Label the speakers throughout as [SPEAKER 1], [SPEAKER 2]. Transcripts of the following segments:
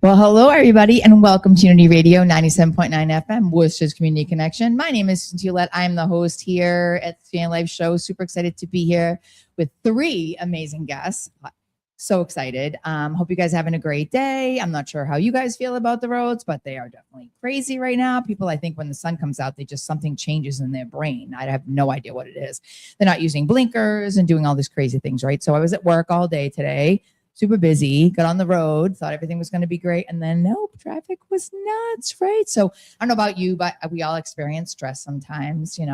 [SPEAKER 1] Well, hello, everybody, and welcome to Unity Radio 97.9 FM, Worcester's Community Connection. My name is Ouellette. I'm the host here at the Fan Life Show. Super excited to be here with three amazing guests. So excited. Hope you guys are having a great day. I'm not sure how you guys feel about the roads, but they are definitely crazy right now. People, I think when the sun comes out, something changes in their brain. I have no idea what it is. They're not using blinkers and doing all these crazy things, right? So I was at work all day today. Super busy, got on the road, thought everything was going to be great. And then nope, traffic was nuts, right? So I don't know about you, but we all experience stress sometimes, and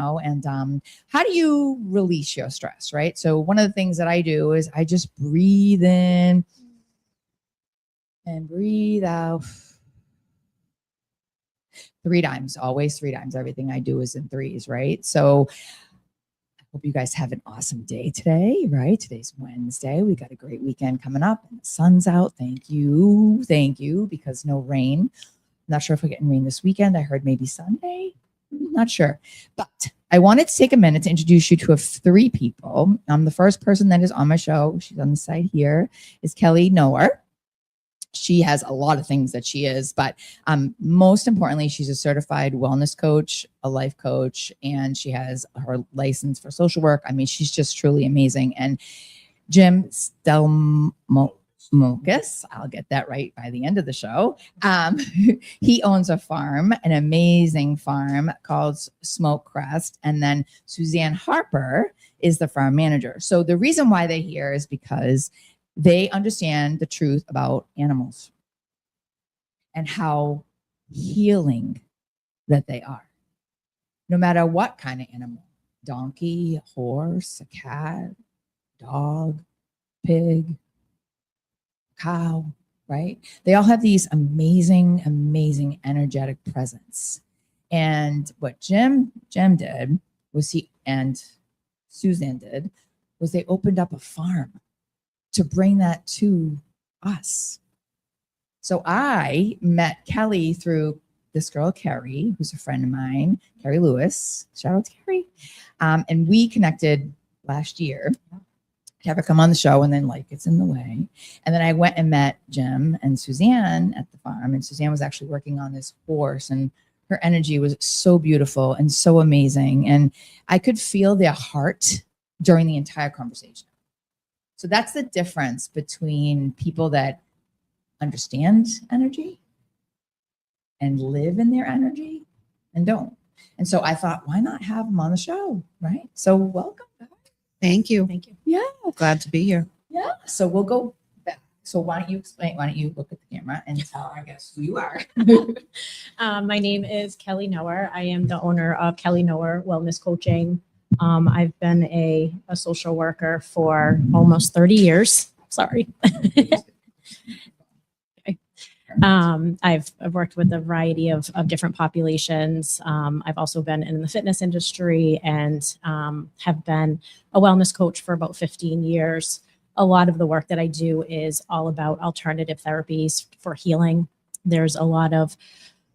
[SPEAKER 1] how do you release your stress, right? So one of the things that I do is I just breathe in and breathe out 3 times, always 3 times. Everything I do is in threes, right? So hope you guys have an awesome day today, right? Today's Wednesday. We got a great weekend coming up and the sun's out. Thank you, because no rain. Not sure if we're getting rain this weekend. I heard maybe Sunday. Not sure. But I wanted to take a minute to introduce you to 3 people. The first person that is on my show, she's on the side here, is Kelly Noer. She has a lot of things that she is, but most importantly, she's a certified wellness coach, a life coach, and she has her license for social work. I mean, she's just truly amazing. And Jim Stelmokas, I'll get that right by the end of the show. He owns a farm, an amazing farm called Crest. And then Suzzane Harper is the farm manager. So the reason why they're here is because they understand the truth about animals and how healing that they are. No matter what kind of animal, donkey, horse, a cat, dog, pig, cow, right? They all have these amazing, amazing energetic presence. And what Jim did was and Suzzane did was they opened up a farm to bring that to us. So I met Kelly through this girl, Carrie, who's a friend of mine, Carrie Lewis. Shout out to Carrie. And we connected last year to have her come on the show, and then life gets in the way. And then I went and met Jim and Suzzane at the farm, and Suzzane was actually working on this horse, and her energy was so beautiful and so amazing. And I could feel their heart during the entire conversation. So that's the difference between people that understand energy and live in their energy and don't. And so I thought, why not have them on the show, right? So welcome back.
[SPEAKER 2] Thank you.
[SPEAKER 1] Thank you. Yeah.
[SPEAKER 2] Glad to be here.
[SPEAKER 1] Yeah. So we'll go back. So why don't you explain, why don't you look at the camera and tell, I guess, who you are?
[SPEAKER 3] My name is Kelly Noer. I am the owner of Kelly Noer Wellness Coaching. I've been a social worker for almost 30 years. Sorry. Okay. I've worked with a variety of different populations. I've also been in the fitness industry and have been a wellness coach for about 15 years. A lot of the work that I do is all about alternative therapies for healing. There's a lot of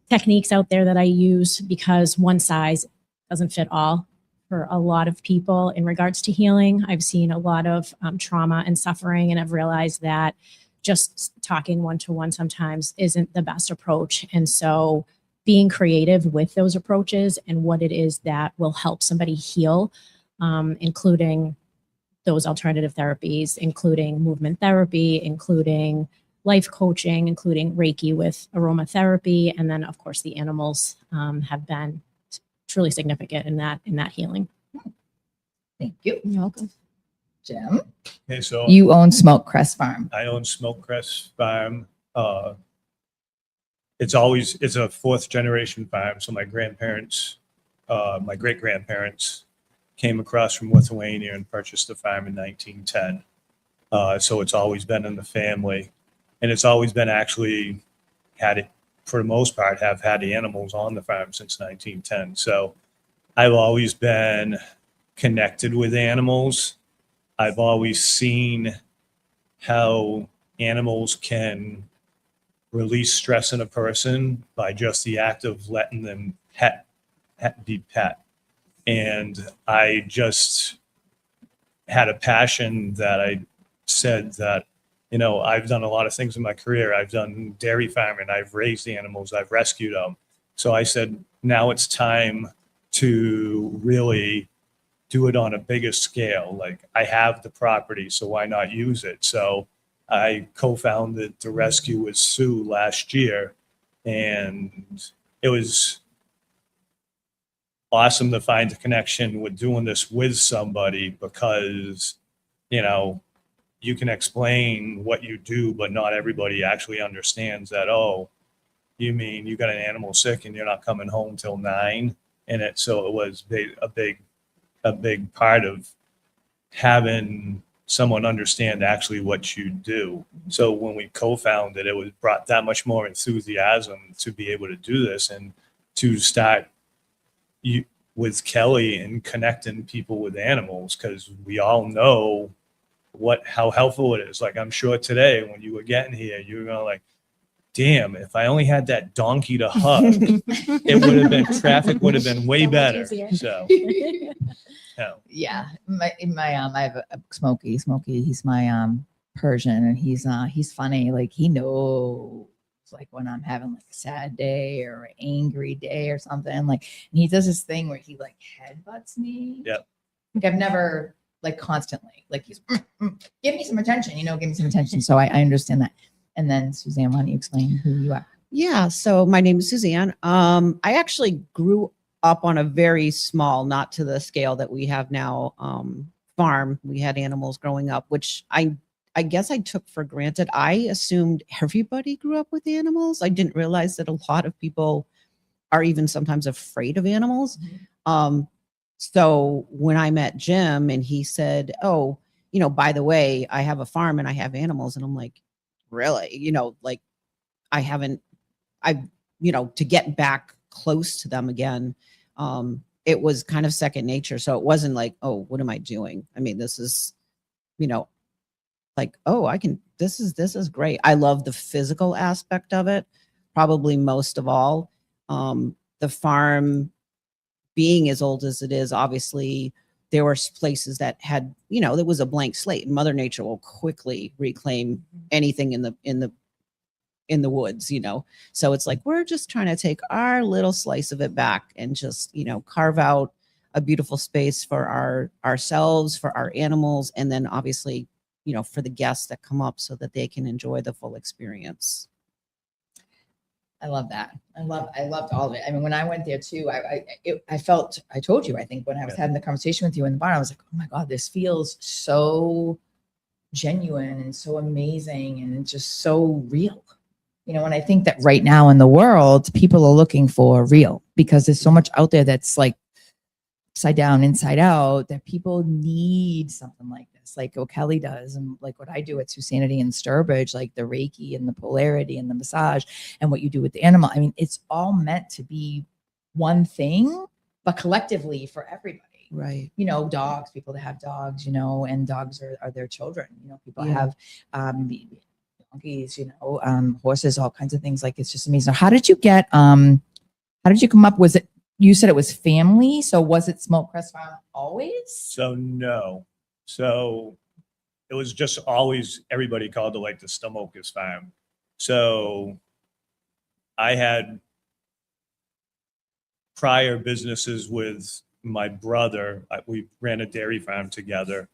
[SPEAKER 3] techniques out there that I use because one size doesn't fit all. For a lot of people in regards to healing, I've seen a lot of trauma and suffering, and I've realized that just talking one-to-one sometimes isn't the best approach. And so being creative with those approaches and what it is that will help somebody heal, including those alternative therapies, including movement therapy, including life coaching, including Reiki with aromatherapy, and then of course the animals have been truly significant in that healing.
[SPEAKER 1] Thank you.
[SPEAKER 3] You're welcome.
[SPEAKER 1] Jim,
[SPEAKER 4] Okay, so
[SPEAKER 1] you own Crest Farm.
[SPEAKER 4] I own Crest Farm. It's a 4th generation farm. So my grandparents, my great grandparents came across from Lithuania and purchased the farm in 1910. So it's always been in the family, and it's always been actually for the most part, have had animals on the farm since 1910. So I've always been connected with animals. I've always seen how animals can release stress in a person by just the act of letting them be pet. And I just had a passion that I said that I've done a lot of things in my career. I've done dairy farming, I've raised animals, I've rescued them. So I said, now it's time to really do it on a bigger scale. Like, I have the property, so why not use it? So I co-founded the rescue with Sue last year, and it was awesome to find a connection with doing this with somebody, because, you can explain what you do, but not everybody actually understands that. Oh, you mean you got an animal sick and you're not coming home till 9? So it was a big part of having someone understand actually what you do. So when we co-founded, it was brought that much more enthusiasm to be able to do this and to start with Kelly and connecting people with animals, because we all know how helpful it is. Like, I'm sure today when you were getting here, you were going like, damn, if I only had that donkey to hug, it would have been, traffic would have been way
[SPEAKER 3] So much
[SPEAKER 4] better.
[SPEAKER 3] easier.
[SPEAKER 4] So,
[SPEAKER 1] Yeah, I have a Smokey. He's my Persian, and he's funny. Like, he knows like when I'm having like a sad day or an angry day or something. Like, and he does this thing where he like headbutts me.
[SPEAKER 4] Yep.
[SPEAKER 1] Like, I've never like constantly like he's give me some attention, give me some attention. So I understand that. And then Suzzane, why don't you explain who you are?
[SPEAKER 2] Yeah. So my name is Suzzane. I actually grew up on a very small, not to the scale that we have now, farm. We had animals growing up, which I guess I took for granted. I assumed everybody grew up with animals. I didn't realize that a lot of people are even sometimes afraid of animals. So when I met Jim and he said, oh, by the way, I have a farm and I have animals. And I'm like, really? Like, to get back close to them again, it was kind of second nature. So it wasn't like, oh, what am I doing? I mean, this is, like, oh, this is great. I love the physical aspect of it, probably most of all. The farm being as old as it is, obviously there were places that had, there was a blank slate, and Mother Nature will quickly reclaim anything in the woods, So it's like, we're just trying to take our little slice of it back and just, carve out a beautiful space for ourselves, for our animals, and then obviously, for the guests that come up so that they can enjoy the full experience.
[SPEAKER 1] I love that. I loved all of it. I mean, when I went there too, I told you, I think when I was having the conversation with you in the barn, I was like, oh my God, this feels so genuine and so amazing and just so real. And I think that right now in the world, people are looking for real, because there's so much out there that's like upside down, inside out, that people need something like this, like what Kelly does, and like what I do at SuSanity and Sturbridge, like the Reiki and the polarity and the massage, and what you do with the animal. I mean, it's all meant to be one thing, but collectively for everybody.
[SPEAKER 2] Right.
[SPEAKER 1] Dogs, people that have dogs, and dogs are their children. People have donkeys, horses, all kinds of things. Like, it's just amazing. How did you come up? Was it, you said it was family. So was it Crest Farm always?
[SPEAKER 4] So no. So it was just always, everybody called it like the Stelmokas farm. So I had prior businesses with my brother. We ran a dairy farm together,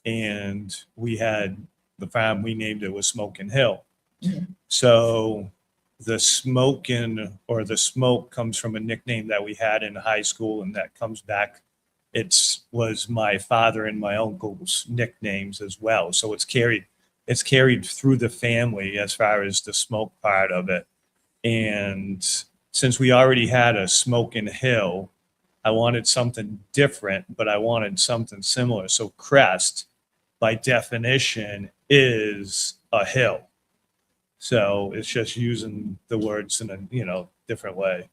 [SPEAKER 4] and we had the farm, we named it was Smokin' Hill.
[SPEAKER 1] Mhm.
[SPEAKER 4] So the smoking, or the smoke, comes from a nickname that we had in high school, and that comes back. Was my father and my uncle's nicknames as well. So it's carried through the family as far as the smoke part of it. And since we already had a Smokin' Hill, I wanted something different, but I wanted something similar. So Crest, by definition, is a hill. So it's just using the words in a different way.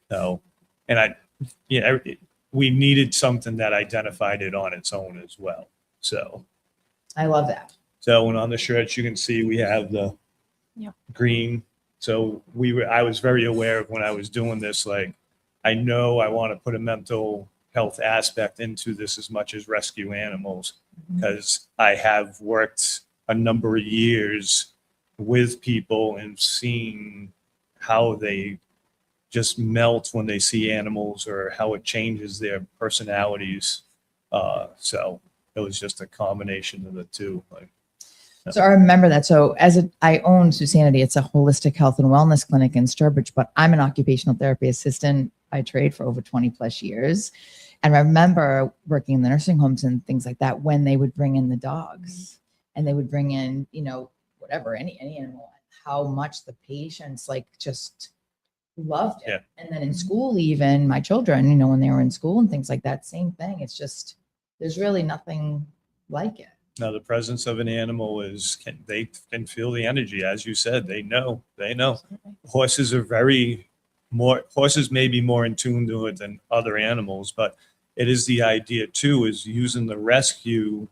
[SPEAKER 4] So, and we needed something that identified it on its own as well. So
[SPEAKER 1] I love that.
[SPEAKER 4] So when on the shirts, you can see we have the green. So I was very aware of when I was doing this, like, I know I want to put a mental health aspect into this as much as rescue animals, because I have worked a number of years with people and seeing how they just melt when they see animals or how it changes their personalities. So it was just a combination of the two. Like,
[SPEAKER 1] So I remember that. So I own SuSanity. It's a holistic health and wellness clinic in Sturbridge, but I'm an occupational therapy assistant by trade for over 20 plus years. And I remember working in the nursing homes and things like that when they would bring in the dogs and they would bring in, whatever, any animal, how much the patients like just loved it.
[SPEAKER 4] Yeah.
[SPEAKER 1] And then in school, even my children, when they were in school and things like that, same thing. It's just, there's really nothing like it.
[SPEAKER 4] now the presence of an animal they can feel the energy. As you said, they know. Horses may be more in tune to it than other animals, but it is the idea too, is using the rescue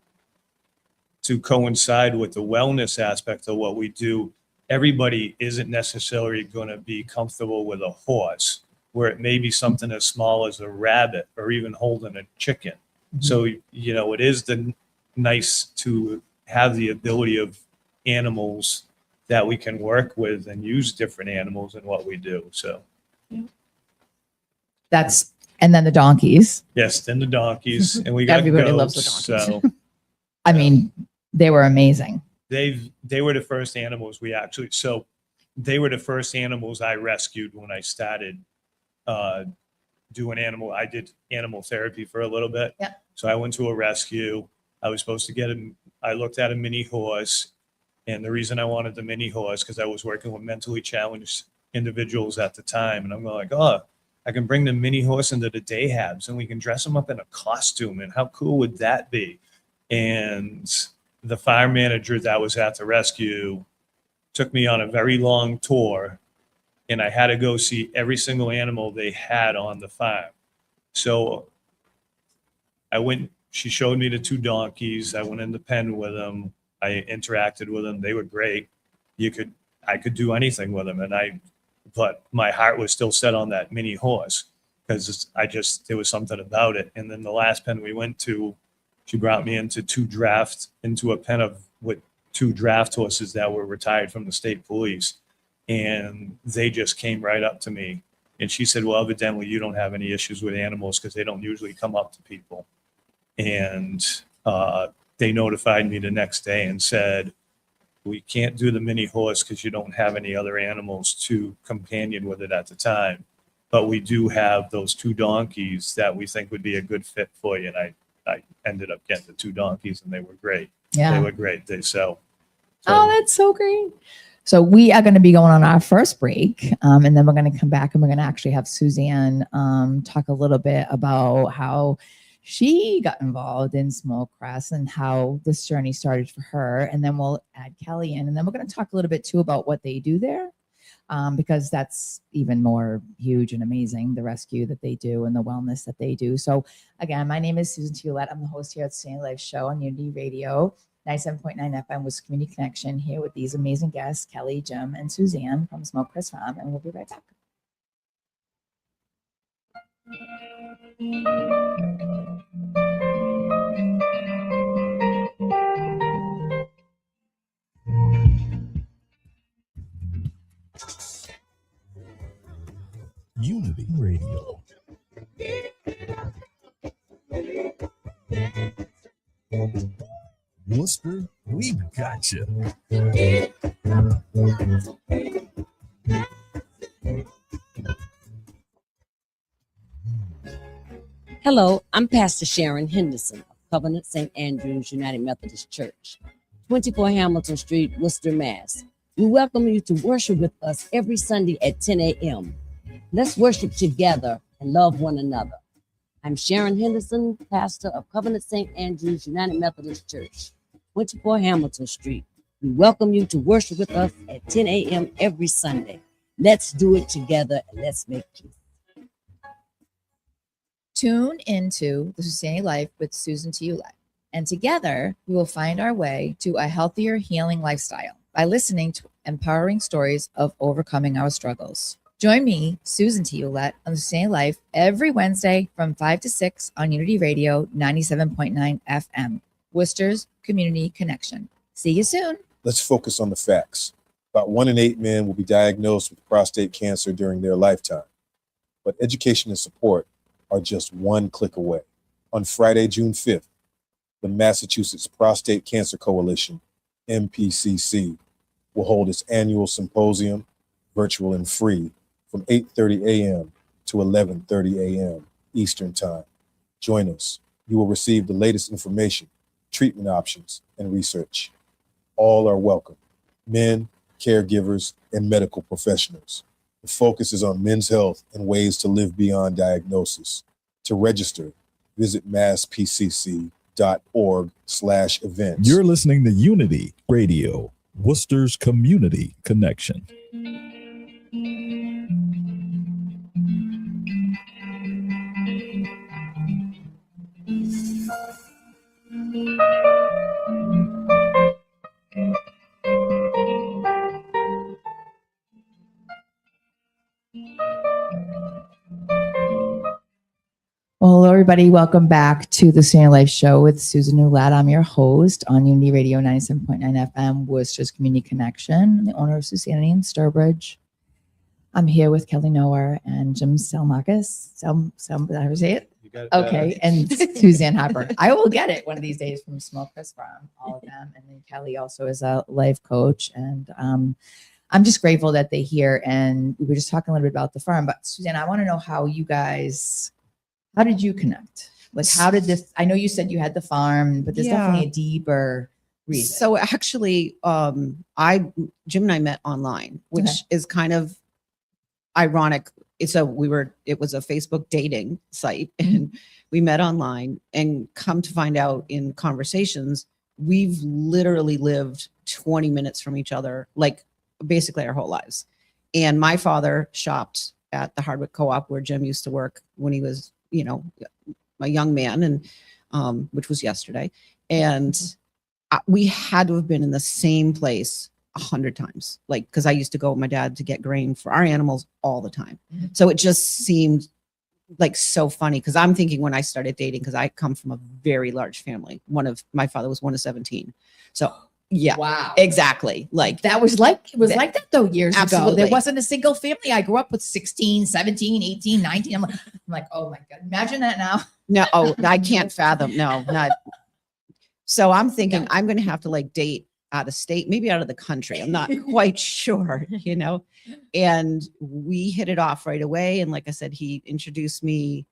[SPEAKER 4] to coincide with the wellness aspect of what we do. Everybody isn't necessarily going to be comfortable with a horse, where it may be something as small as a rabbit or even holding a chicken.
[SPEAKER 1] Mm-hmm.
[SPEAKER 4] So, it is nice to have the ability of animals that we can work with and use different animals in what we do. So,
[SPEAKER 1] And then the donkeys.
[SPEAKER 4] yes, then the donkeys, and we got
[SPEAKER 1] Everybody
[SPEAKER 4] goats,
[SPEAKER 1] loves the donkeys.
[SPEAKER 4] So
[SPEAKER 1] I mean, they were amazing.
[SPEAKER 4] they were the first animals they were the first animals I rescued when I started doing I did animal therapy for a little bit.
[SPEAKER 1] Yeah.
[SPEAKER 4] So I went to a rescue. I was supposed to I looked at a mini horse, and the reason I wanted the mini horse, because I was working with mentally challenged individuals at the time, and I'm like, oh, I can bring the mini horse into the day habs and we can dress them up in a costume, and how cool would that be? And the fire manager that was at the rescue took me on a very long tour, and I had to go see every single animal they had on the farm. So she showed me the 2 donkeys. I went in the pen with them. I interacted with them. They were great. I could do anything with them. But my heart was still set on that mini horse because there was something about it. And then the last pen we went to, she brought me into a pen with 2 draft horses that were retired from the state police. And they just came right up to me. And she said, well, evidently you don't have any issues with animals because they don't usually come up to people. And they notified me the next day and said, we can't do the mini horse because you don't have any other animals to companion with it at the time. But we do have those 2 donkeys that we think would be a good fit for you. And I ended up getting the 2 donkeys, and they were great.
[SPEAKER 1] Yeah.
[SPEAKER 4] They were great.
[SPEAKER 1] Oh, that's so great. So we are going to be going on our first break, and then we're going to come back and we're going to actually have Suzzane talk a little bit about how she got involved in Crest and how this journey started for her. And then we'll add Kelly in, and then we're going to talk a little bit too about what they do there, because that's even more huge and amazing, the rescue that they do and the wellness that they do. So again, my name is SuSanity Ouellette. I'm the host here at SuSanity Live Show on Unity Radio, 97.9 FM with Community Connection, here with these amazing guests, Kelly, Jim, and Suzzane from Crest Farm, and we'll be right back.
[SPEAKER 5] Unity Radio. Worcester, we've got you.
[SPEAKER 6] Hello, I'm Pastor Sharon Henderson of Covenant St. Andrews United Methodist Church, 24 Hamilton Street, Worcester, Mass. We welcome you to worship with us every Sunday at 10 a.m. Let's worship together and love one another. I'm Sharon Henderson, pastor of Covenant St. Andrews United Methodist Church, 24 Hamilton Street. We welcome you to worship with us at 10 a.m. every Sunday. Let's do it together and let's make peace.
[SPEAKER 1] Tune into the SuSanity Life with SuSanity Ouellette, and together we will find our way to a healthier, healing lifestyle by listening to empowering stories of overcoming our struggles. Join me, SuSanity Ouellette, on the SuSanity Life every Wednesday from 5 to 6 on Unity Radio 97.9 FM, Worcester's Community Connection. See you soon.
[SPEAKER 7] Let's focus on the facts. About 1 in 8 men will be diagnosed with prostate cancer during their lifetime. But education and support are just one click away. On Friday, June 5th, the Massachusetts Prostate Cancer Coalition, MPCC, will hold its annual symposium, virtual and free, from 8:30 a.m. to 11:30 a.m. Eastern Time. Join us. You will receive the latest information, treatment options, and research. All are welcome. Men, caregivers, and medical professionals. The focus is on men's health and ways to live beyond diagnosis. To register, visit masspcc.org/events.
[SPEAKER 5] You're listening to Unity Radio, Worcester's community connection.
[SPEAKER 1] Well, hello, everybody. Welcome back to the Senior Life Show with Susan Ouellette. I'm your host on Unity Radio 97.9 FM, Worcester's Community Connection, the owner of SuSanity in Sturbridge. I'm here with Kelly Noah and Jim Stelmokas. Did I ever say it?
[SPEAKER 4] You got it.
[SPEAKER 1] Okay, and Suzanne Harper. I will get it one of these days from Small Crest Farm, all of them. And then Kelly also is a life coach. And I'm just grateful that they're here. And we were just talking a little bit about the farm. But Suzanne, I want to know how did you connect? Like, how did this, I know you said you had the farm, but there's definitely a deeper reason.
[SPEAKER 2] So actually, Jim and I met online, which is kind of ironic. It was a Facebook dating site, and we met online, and come to find out in conversations, we've literally lived 20 minutes from each other, like basically our whole lives. And my father shopped at the Hardwick Co-op where Jim used to work when he was, a young man, and which was yesterday. And we had to have been in the same place 100 times, like, because I used to go with my dad to get grain for our animals all the time. So it just seemed like so funny, because I'm thinking when I started dating, because I come from a very large family. My father was one of 17. So yeah,
[SPEAKER 1] wow,
[SPEAKER 2] exactly. Like
[SPEAKER 1] that was like, it was like that though years ago.
[SPEAKER 2] Absolutely.
[SPEAKER 1] There wasn't a single family. I grew up with 16, 17, 18, 19. I'm like, oh my God, imagine that now.
[SPEAKER 2] No, I can't fathom. No, not. So I'm thinking I'm going to have to like date out of state, maybe out of the country. I'm not quite sure, and we hit it off right away. And like I said, he introduced me,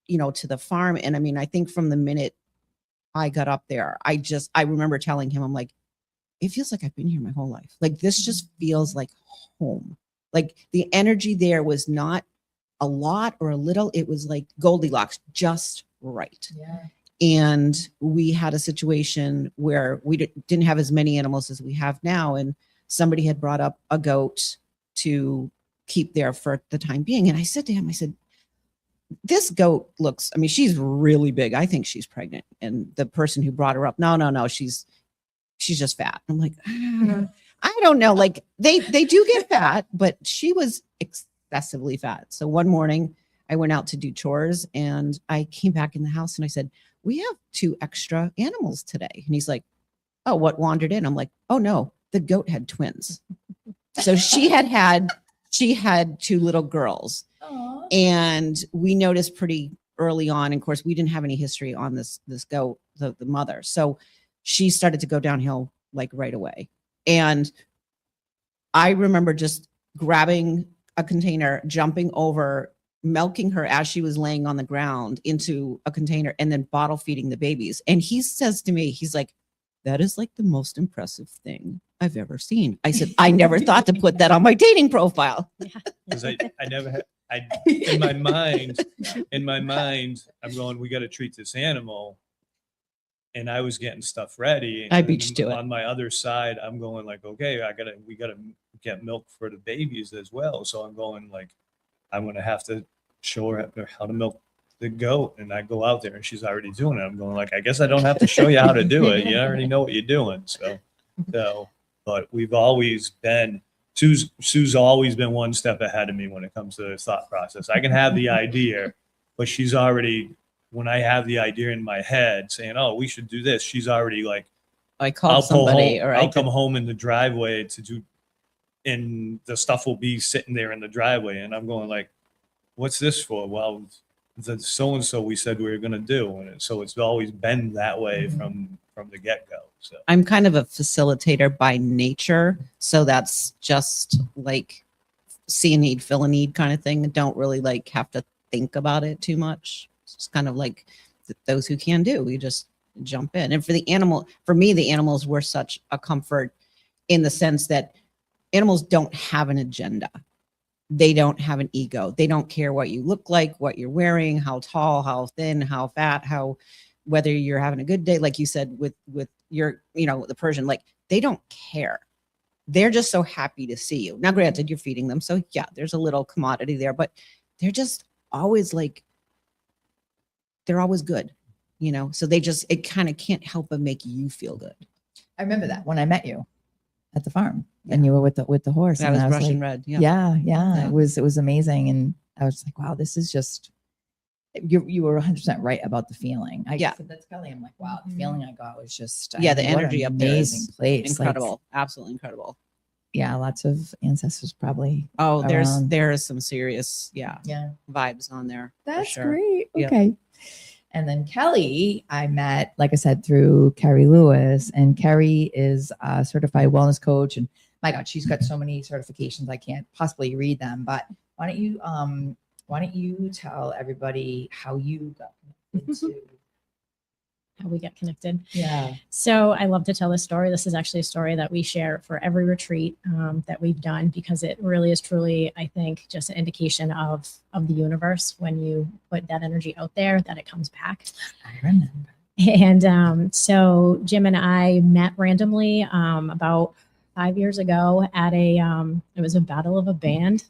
[SPEAKER 2] to the farm. And I mean, I think from the minute I got up there, I remember telling him, I'm like, it feels like I've been here my whole life. Like, this just feels like home. Like, the energy there was not a lot or a little. It was like Goldilocks, just right.
[SPEAKER 1] Yeah.
[SPEAKER 2] And we had a situation where we didn't have as many animals as we have now. And somebody had brought up a goat to keep there for the time being. And I said to him, this goat looks, she's really big. I think she's pregnant. And the person who brought her up, no, she's just fat. I'm like, I don't know. Like, they do get fat, but she was excessively fat. So one morning I went out to do chores, and I came back in the house and I said, we have 2 extra animals today. And he's like, oh, what wandered in? I'm like, oh no, the goat had twins. So she had 2 little girls.
[SPEAKER 1] Aww.
[SPEAKER 2] And we noticed pretty early on, and of course we didn't have any history on this goat, the mother. So she started to go downhill like right away. And I remember just grabbing a container, jumping over, milking her as she was laying on the ground into a container, and then bottle feeding the babies. And he says to me, he's like, that is like the most impressive thing I've ever seen. I said, I never thought to put that on my dating profile.
[SPEAKER 4] Because I never had, in my mind, I'm going, we got to treat this animal. And I was getting stuff ready.
[SPEAKER 2] I beat you to it.
[SPEAKER 4] On my other side, I'm going like, okay, we gotta get milk for the babies as well. So I'm going like, I'm going to have to show her how to milk the goat. And I go out there and she's already doing it. I'm going like, I guess I don't have to show you how to do it. You already know what you're doing. So, but we've always been, Sue's always been one step ahead of me when it comes to the thought process. I can have the idea, but she's already, when I have the idea in my head saying, oh, we should do this, she's already like,
[SPEAKER 2] I called
[SPEAKER 4] I'll pull
[SPEAKER 2] somebody,
[SPEAKER 4] home,
[SPEAKER 2] or
[SPEAKER 4] I'll come home in the driveway and the stuff will be sitting there in the driveway, and I'm going like, "What's this for?" Well, the so and so we said we were going to do, and so it's always been that way from the get go. So
[SPEAKER 2] I'm kind of a facilitator by nature, so that's just like see a need, fill a need kind of thing. Don't really like have to think about it too much. It's just kind of like those who can do. We just jump in. And for me, the animals were such a comfort in the sense that animals don't have an agenda. They don't have an ego. They don't care what you look like, what you're wearing, how tall, how thin, how fat, whether you're having a good day, like you said with your, the Persian, like they don't care. They're just so happy to see you. Now, granted, you're feeding them, so yeah, there's a little commodity there, but they're just always like, they're always good, so it kind of can't help but make you feel good.
[SPEAKER 1] I remember that when I met you at the farm and you were with the horse.
[SPEAKER 2] That
[SPEAKER 1] and
[SPEAKER 2] was
[SPEAKER 1] I
[SPEAKER 2] Russian
[SPEAKER 1] like,
[SPEAKER 2] red.
[SPEAKER 1] Yeah.
[SPEAKER 2] Yeah.
[SPEAKER 1] It was amazing. And I was like, wow, this is just, you were 100% right about the feeling. I said that to Kelly. I'm like, wow, the feeling I got was just,
[SPEAKER 2] the energy up there
[SPEAKER 1] amazing
[SPEAKER 2] is
[SPEAKER 1] place.
[SPEAKER 2] incredible. Absolutely incredible.
[SPEAKER 1] Yeah. Lots of ancestors probably.
[SPEAKER 2] Oh,
[SPEAKER 1] around.
[SPEAKER 2] there is some serious,
[SPEAKER 1] Yeah.
[SPEAKER 2] vibes on there.
[SPEAKER 1] That's
[SPEAKER 2] for sure.
[SPEAKER 1] great.
[SPEAKER 2] Yep.
[SPEAKER 1] Okay. And then Kelly, I met, like I said, through Carrie Lewis, and Carrie is a certified wellness coach. And my God, she's got so many certifications. I can't possibly read them, but why don't you tell everybody how you got into
[SPEAKER 3] How we get connected.
[SPEAKER 1] Yeah.
[SPEAKER 3] So I love to tell this story. This is actually a story that we share for every retreat that we've done, because it really is truly, I think, just an indication of the universe. When you put that energy out there, that it comes back.
[SPEAKER 1] I remember.
[SPEAKER 3] And so Jim and I met randomly about 5 years ago at it was a battle of a band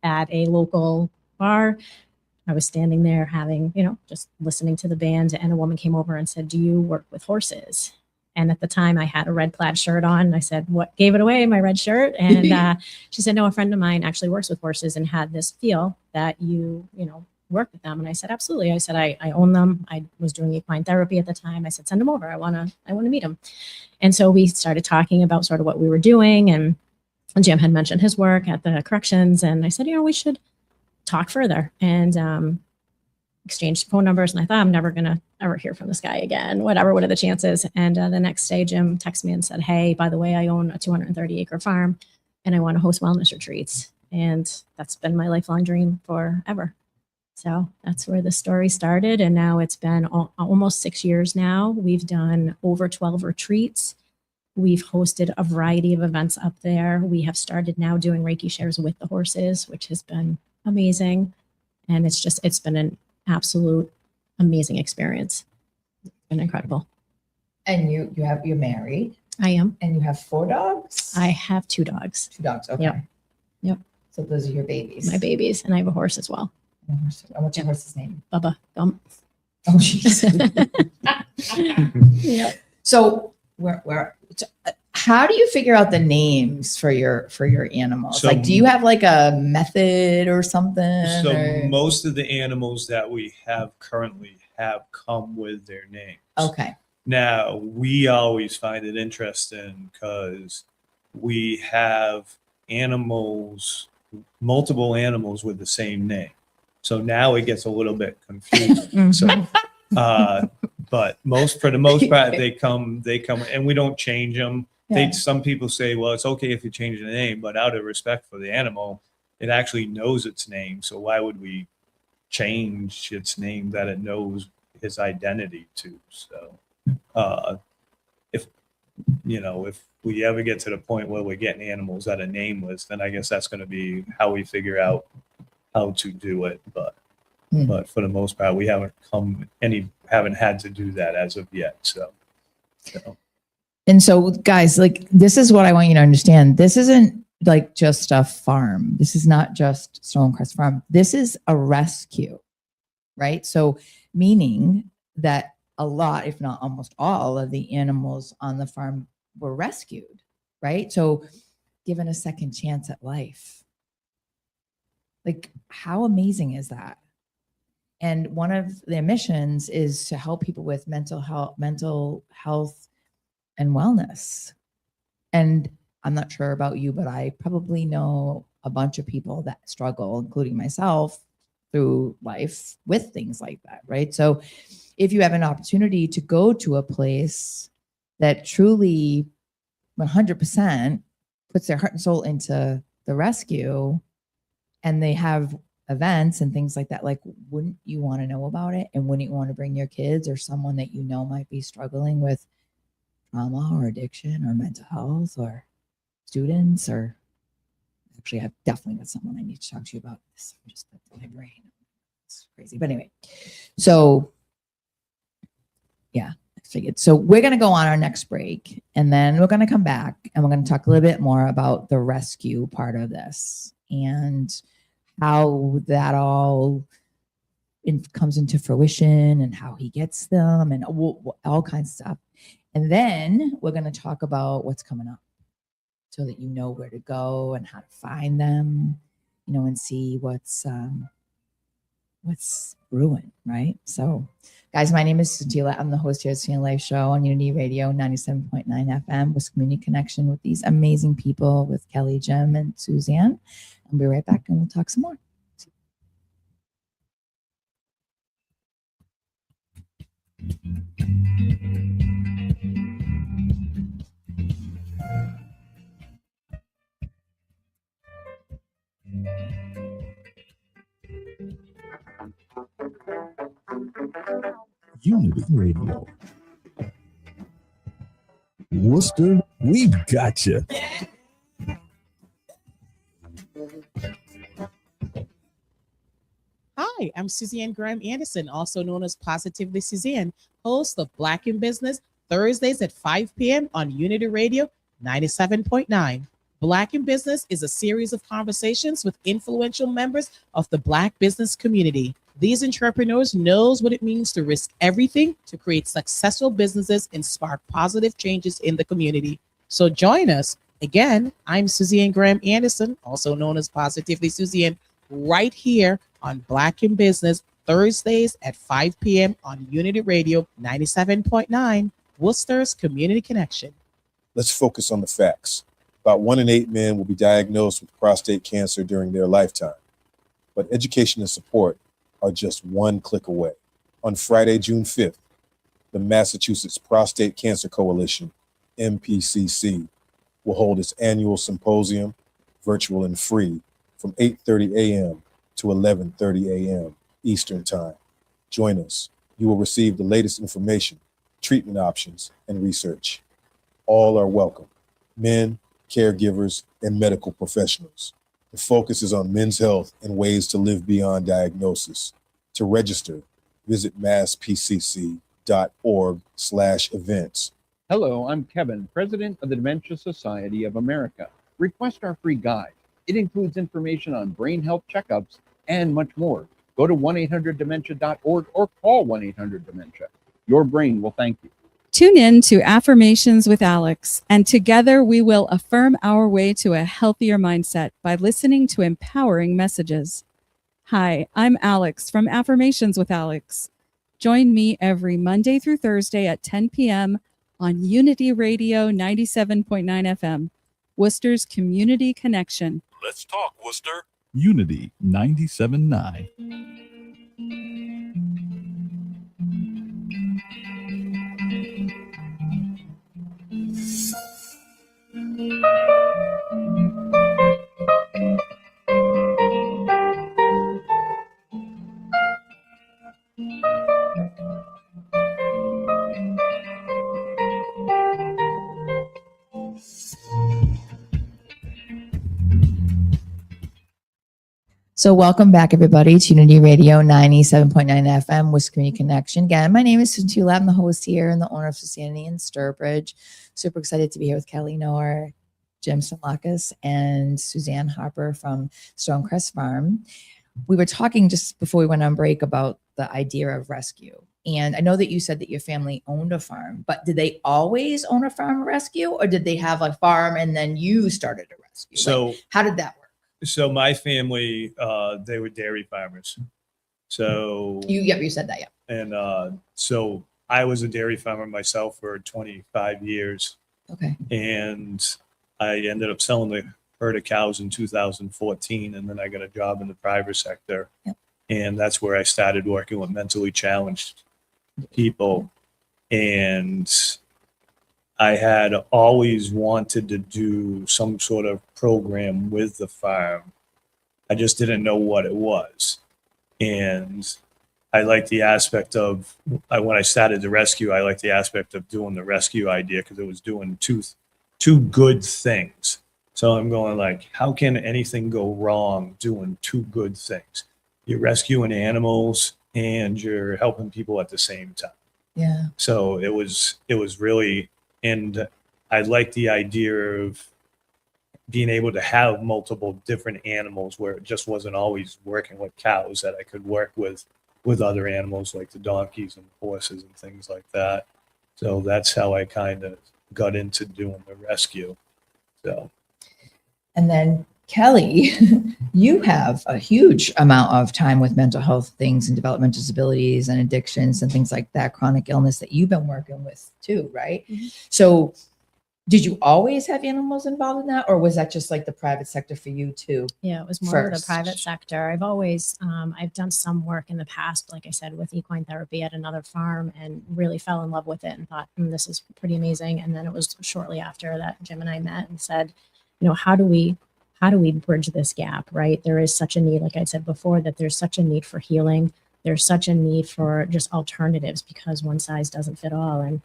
[SPEAKER 3] at a local bar. I was standing there having, just listening to the band, and a woman came over and said, "Do you work with horses?" And at the time I had a red plaid shirt on. I said, "What gave it away? My red shirt?" And she said, "No, a friend of mine actually works with horses and had this feel that you work with them." And I said, "Absolutely." I said, I own them. I was doing equine therapy at the time. I said, "Send them over. I want to meet them." And so we started talking about sort of what we were doing. And Jim had mentioned his work at the corrections. And I said, we should talk further, and exchanged phone numbers. And I thought, I'm never going to ever hear from this guy again. What are the chances? And the next day, Jim texted me and said, "Hey, by the way, I own a 230-acre farm and I want to host wellness retreats." And that's been my lifelong dream forever. So that's where the story started. And now it's been almost 6 years now. We've done over 12 retreats. We've hosted a variety of events up there. We have started now doing Reiki shares with the horses, which has been amazing. And it's been an absolute amazing experience. It's been incredible.
[SPEAKER 1] And you're married.
[SPEAKER 3] I am.
[SPEAKER 1] And you have 4 dogs?
[SPEAKER 3] I have 2 dogs.
[SPEAKER 1] 2 dogs. Okay.
[SPEAKER 3] Yep.
[SPEAKER 1] So those are your babies.
[SPEAKER 3] My babies. And I have a horse as well.
[SPEAKER 1] And what's your horse's name?
[SPEAKER 3] Bubba Gump.
[SPEAKER 1] Oh, jeez.
[SPEAKER 3] Yeah.
[SPEAKER 1] So how do you figure out the names for your animals?
[SPEAKER 4] So-
[SPEAKER 1] do you have like a method or something?
[SPEAKER 4] So
[SPEAKER 1] or-
[SPEAKER 4] most of the animals that we have currently have come with their names.
[SPEAKER 1] Okay.
[SPEAKER 4] Now, we always find it interesting because we have multiple animals with the same name. So now it gets a little bit confusing. So, but for the most part, they come and we don't change them.
[SPEAKER 1] Yeah.
[SPEAKER 4] Some people say, well, it's okay if you change the name, but out of respect for the animal, it actually knows its name. So why would we change its name that it knows his identity to? So if we ever get to the point where we're getting animals that are nameless, then I guess that's going to be how we figure out how to do it. But for the most part, we haven't had to do that as of yet. So.
[SPEAKER 1] And so, guys, this is what I want you to understand. This isn't just a farm. This is not just Stonecrest Farm. This is a rescue, right? So, meaning that a lot, if not almost all, of the animals on the farm were rescued, right? So, given a second chance at life. How amazing is that? And one of their missions is to help people with mental health and wellness. And I'm not sure about you, but I probably know a bunch of people that struggle, including myself, through life with things like that, right? So if you have an opportunity to go to a place that truly 100% puts their heart and soul into the rescue, and they have events and things like that, like, wouldn't you want to know about it? And wouldn't you want to bring your kids or someone that you know might be struggling with trauma or addiction or mental health, or students? Or actually, I've definitely got someone I need to talk to you about this. I'm just in my brain. It's crazy. But anyway, so yeah, I figured. So we're going to go on our next break, and then we're going to come back and we're going to talk a little bit more about the rescue part of this and how that all comes into fruition and how he gets them and all kinds of stuff. And then we're going to talk about what's coming up so that you know where to go and how to find them, you know, and see what's brewing, right? So, guys, my name is Sutila. I'm the host here at SuSanity Live Show on Unity Radio 97.9 FM with Community Connection with these amazing people, with Kelly, Jim, and Suzzane. I'll be right back and we'll talk some more.
[SPEAKER 5] Unity Radio. Worcester, we've got you.
[SPEAKER 8] Hi, I'm Suzanne Graham Anderson, also known as Positively Suzanne, host of Black in Business, Thursdays at 5 p.m. on Unity Radio 97.9. Black in Business is a series of conversations with influential members of the Black business community. These entrepreneurs knows what it means to risk everything to create successful businesses and spark positive changes in the community. So join us. Again, I'm Suzanne Graham Anderson, also known as Positively Suzanne, right here on Black in Business, Thursdays at 5 p.m. on Unity Radio 97.9, Worcester's Community Connection.
[SPEAKER 7] Let's focus on the facts. About 1 in 8 men will be diagnosed with prostate cancer during their lifetime. But education and support are just one click away. On Friday, June 5th, the Massachusetts Prostate Cancer Coalition, MPCC, will hold its annual symposium, virtual and free, from 8:30 a.m. to 11:30 a.m. Eastern Time. Join us. You will receive the latest information, treatment options, and research. All are welcome. Men, caregivers, and medical professionals. The focus is on men's health and ways to live beyond diagnosis. To register, visit masspcc.org/events.
[SPEAKER 9] Hello, I'm Kevin, President of the Dementia Society of America. Request our free guide. It includes information on brain health checkups and much more. Go to 1-800-DEMENTIA.org or call 1-800-DEMENTIA. Your brain will thank you.
[SPEAKER 10] Tune in to Affirmations with Alex, and together we will affirm our way to a healthier mindset by listening to empowering messages. Hi, I'm Alex from Affirmations with Alex. Join me every Monday through Thursday at 10 p.m. on Unity Radio 97.9 FM, Worcester's Community Connection.
[SPEAKER 5] Let's talk, Worcester. Unity 97.9.
[SPEAKER 1] So welcome back, everybody, to Unity Radio 97.9 FM with Community Connection. Again, my name is Sutila. I'm the host here and the owner of SuSanity in Sturbridge. Super excited to be here with Kelly Noor, Jim Stelmokas, and Suzzane Harper from Crest Farm. We were talking just before we went on break about the idea of rescue. And I know that you said that your family owned a farm, but did they always own a farm rescue, or did they have a farm and then you started a rescue?
[SPEAKER 4] So
[SPEAKER 1] like, how did that work?
[SPEAKER 4] So my family, they were dairy farmers. So
[SPEAKER 1] You said that, yeah.
[SPEAKER 4] and so I was a dairy farmer myself for 25 years,
[SPEAKER 1] Okay.
[SPEAKER 4] and I ended up selling the herd of cows in 2014, and then I got a job in the private sector.
[SPEAKER 1] Yep.
[SPEAKER 4] And that's where I started working with mentally challenged people. And I had always wanted to do some sort of program with the farm. I just didn't know what it was. And I like the aspect of, when I started the rescue, I liked the aspect of doing the rescue idea because it was doing two good things. So I'm going like, how can anything go wrong doing two good things? You're rescuing animals and you're helping people at the same time.
[SPEAKER 1] Yeah.
[SPEAKER 4] So it was really, and I like the idea of being able to have multiple different animals where it just wasn't always working with cows, that I could work with other animals like the donkeys and horses and things like that. So that's how I kind of got into doing the rescue. So.
[SPEAKER 1] And then Kelly, you have a huge amount of time with mental health things and developmental disabilities and addictions and things like that, chronic illness that you've been working with too, right?
[SPEAKER 3] Mm-hmm.
[SPEAKER 1] So did you always have animals involved in that, or was that just like the private sector for you too?
[SPEAKER 3] Yeah, it was more of the
[SPEAKER 1] First.
[SPEAKER 3] private sector. I've always, I've done some work in the past, like I said, with equine therapy at another farm, and really fell in love with it and thought, this is pretty amazing. And then it was shortly after that Jim and I met and said, how do we bridge this gap, right? There is such a need, like I said before, that there's such a need for healing. There's such a need for just alternatives because one size doesn't fit all. And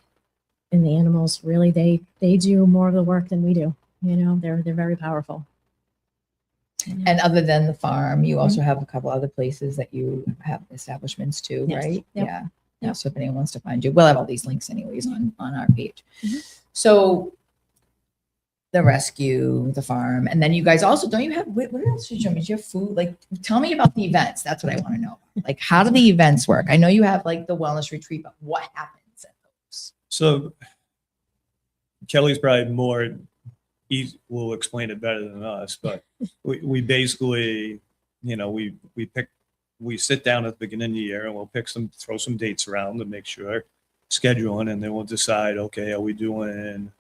[SPEAKER 3] the animals really, they do more of the work than we do. They're very powerful.
[SPEAKER 1] And other than the farm, you also have a couple other places that you have establishments too,
[SPEAKER 3] Yes.
[SPEAKER 1] right?
[SPEAKER 3] Yep.
[SPEAKER 1] Yeah.
[SPEAKER 3] Yep.
[SPEAKER 1] So if anyone wants to find you, we'll have all these links anyways on our page.
[SPEAKER 3] Mhm.
[SPEAKER 1] So the rescue, the farm, and then you guys also, don't you have, what else did you have? Do you have food? Like, tell me about the events. That's what I want to know. Like, how do the events work? I know you have like the wellness retreat, but what happens at those?
[SPEAKER 4] So Kelly's probably will explain it better than us, but we basically, we sit down at the beginning of the year and we'll throw some dates around to make sure scheduling, and then we'll decide, okay, are we doing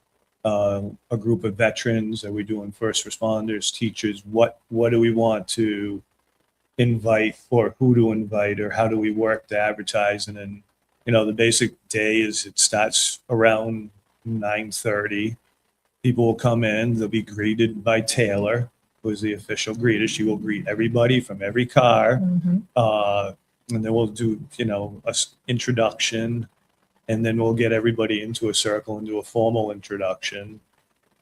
[SPEAKER 4] a group of veterans? Are we doing first responders, teachers? What do we want to invite, or who to invite, or how do we work to advertise? And then, the basic day is it starts around 9:30. People will come in. They'll be greeted by Taylor, who is the official greeter. She will greet everybody from every car. And then we'll do, a introduction, and then we'll get everybody into a circle and do a formal introduction.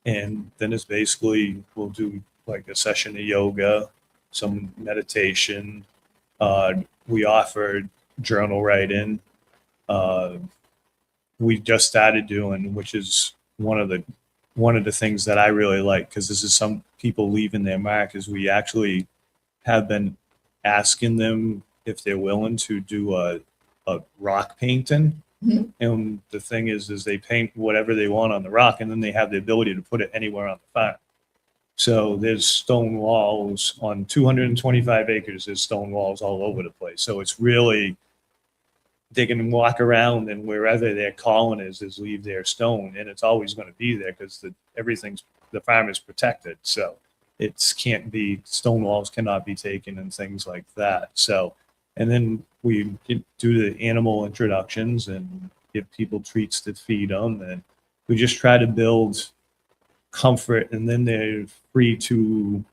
[SPEAKER 4] And then it's basically, we'll do like a session of yoga, some meditation. We offered journal writing. We just started doing, which is one of the things that I really like, because this is some people leaving their mark, is we actually have been asking them if they're willing to do a rock painting.
[SPEAKER 1] Mhm.
[SPEAKER 4] And the thing is they paint whatever they want on the rock, and then they have the ability to put it anywhere on the farm. So there's stone walls on 225 acres. There's stone walls all over the place. So it's really, they can walk around, and wherever their calling is leave their stone, and it's always going to be there because the farm is protected. So stone walls cannot be taken and things like that. So, and then we do the animal introductions and give people treats to feed them, and we just try to build comfort, and then they're free to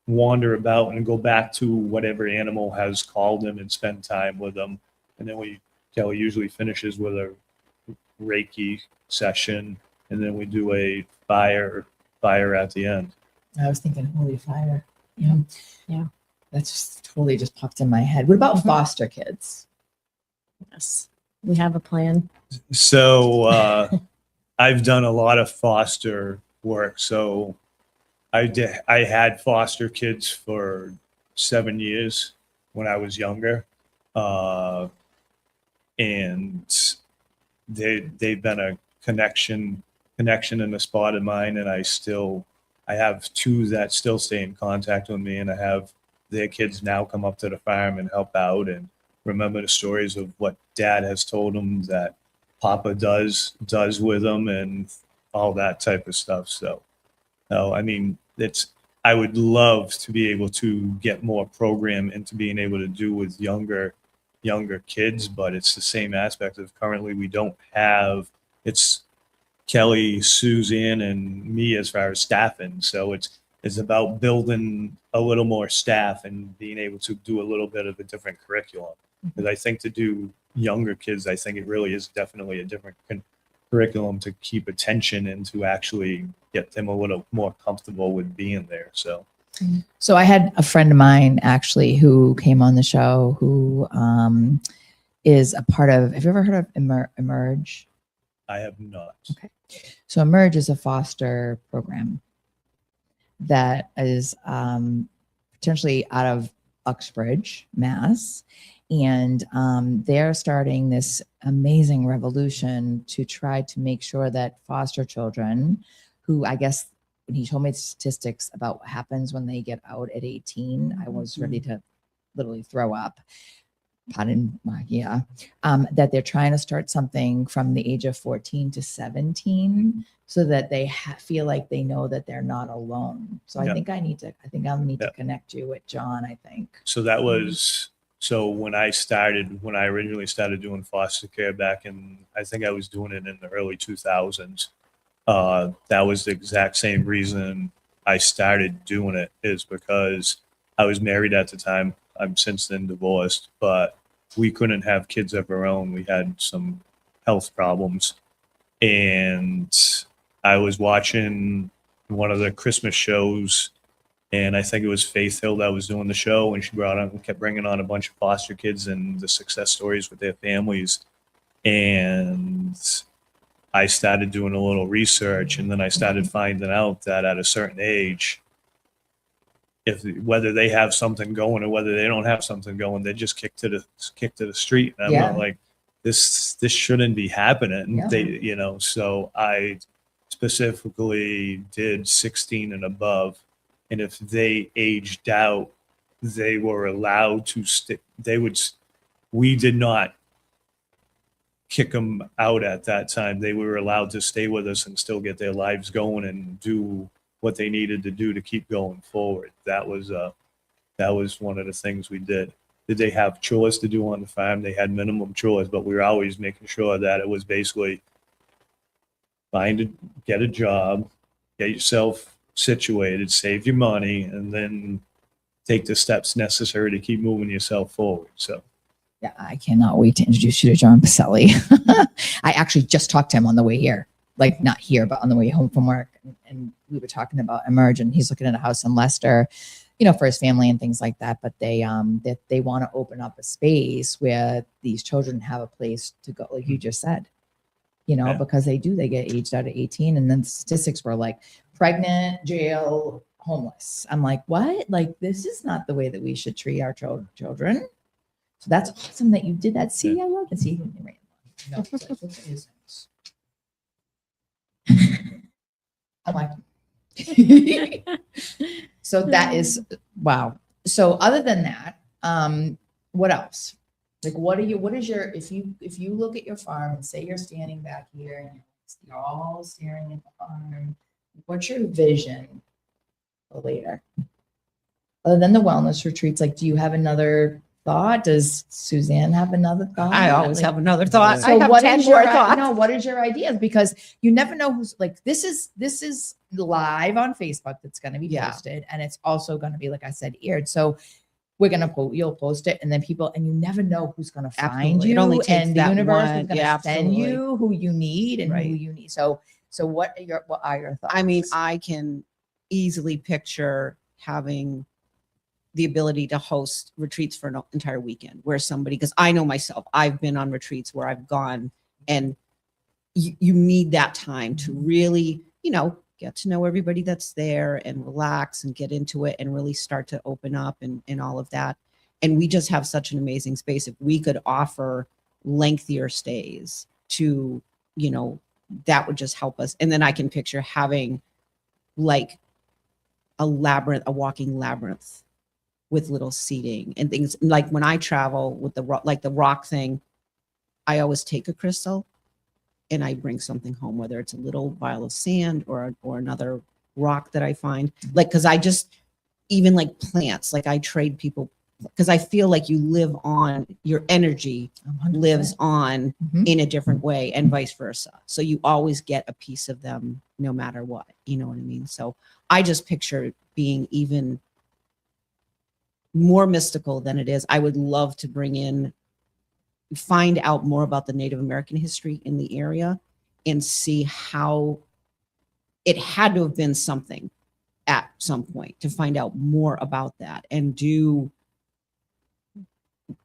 [SPEAKER 4] wander about and go back to whatever animal has called them and spend time with them. And then Kelly usually finishes with a Reiki session, and then we do a fire at the end.
[SPEAKER 1] I was thinking holy fire. Yeah.
[SPEAKER 3] Yeah.
[SPEAKER 1] That's just totally just popped in my head. What about
[SPEAKER 3] Mhm.
[SPEAKER 1] foster kids?
[SPEAKER 3] Yes, we have a plan.
[SPEAKER 4] So I've done a lot of foster work. So I had foster kids for 7 years when I was younger. And they've been a connection and a spot of mine. And I have two that still stay in contact with me, and I have their kids now come up to the farm and help out and remember the stories of what dad has told them, that Papa does with them and all that type of stuff. So, no, I mean, I would love to be able to get more program into being able to do with younger kids, but it's the same aspect of currently we don't have, it's Kelly, Suzzane, and me as far as staffing. So it's about building a little more staff and being able to do a little bit of a different curriculum. Because I think to do younger kids, I think it really is definitely a different curriculum to keep attention and to actually get them a little more comfortable with being there.
[SPEAKER 1] So I had a friend of mine actually who came on the show who is a part of, have you ever heard of Emerge?
[SPEAKER 4] I have not.
[SPEAKER 1] Okay. So Emerge is a foster program that is potentially out of Uxbridge, Mass. And they're starting this amazing revolution to try to make sure that foster children who, I guess, when he told me the statistics about what happens when they get out at 18, I was ready to literally throw up. Pardon my, yeah. That they're trying to start something from the age of 14 to 17 so that they feel like they know that they're not alone. So I think I'll need to connect you with John, I think.
[SPEAKER 4] So that was, so when I originally started doing foster care back in, I think I was doing it in the early 2000s. That was the exact same reason I started doing it, is because I was married at the time. I'm since then divorced, but we couldn't have kids of our own. We had some health problems. And I was watching one of the Christmas shows, and I think it was Faith Hill that was doing the show, and she kept bringing on a bunch of foster kids and the success stories with their families. And I started doing a little research, and then I started finding out that at a certain age, whether they have something going or whether they don't have something going, they just kick to the street. And I'm not like, this shouldn't be happening.
[SPEAKER 1] Yeah.
[SPEAKER 4] So I specifically did 16 and above. And if they aged out, they were allowed to we did not kick them out at that time. They were allowed to stay with us and still get their lives going and do what they needed to do to keep going forward. That was one of the things we did. Did they have chores to do on the farm? They had minimum chores, but we were always making sure that it was basically get a job, get yourself situated, save your money, and then take the steps necessary to keep moving yourself forward. So
[SPEAKER 1] yeah, I cannot wait to introduce you to John Pacelli. I actually just talked to him on the way here, like not here, but on the way home from work. And we were talking about Emerge, and he's looking at a house in Leicester, for his family and things like that. But they want to open up a space where these children have a place to go, like you just said, because they get aged out at 18. And then the statistics were like pregnant, jail, homeless. I'm like, what? Like, this is not the way that we should treat our children. So that's awesome that you did that. See, I love it. See, I'm like, so that is, wow. So other than that, what else? Like, if you look at your farm and say you're standing back here and you're all staring at the farm, what's your vision for later? Other than the wellness retreats, like, do you have another thought? Does Suzzane have another thought?
[SPEAKER 2] I always have another thought.
[SPEAKER 1] So
[SPEAKER 2] I have 10 more thoughts.
[SPEAKER 1] What is your ideas? Because you never know who's like, this is live on Facebook that's going to be posted, and it's also going to be, like I said, aired. So you'll post it, and then and you never know who's going to find you.
[SPEAKER 2] It only takes
[SPEAKER 1] and the universe is going to send
[SPEAKER 2] you
[SPEAKER 1] you who you need and who you need. So what are your thoughts?
[SPEAKER 2] I mean, I can easily picture having the ability to host retreats for an entire weekend where because I know myself, I've been on retreats where I've gone, and you need that time to really, get to know everybody that's there and relax and get into it and really start to open up and all of that. And we just have such an amazing space. If we could offer lengthier stays to, that would just help us. And then I can picture having like a walking labyrinth with little seating and things. Like when I travel with the rock thing, I always take a crystal and I bring something home, whether it's a little vial of sand or another rock that I find. Like, because I just, even like plants, like I trade people, because I feel like you live on, your energy
[SPEAKER 1] 100%.
[SPEAKER 2] lives on
[SPEAKER 1] Mhm.
[SPEAKER 2] in a different way and vice versa. So you always get a piece of them no matter what, you know what I mean? So I just picture it being even more mystical than it is. I would love to find out more about the Native American history in the area and see how it had to have been something at some point to find out more about that and do,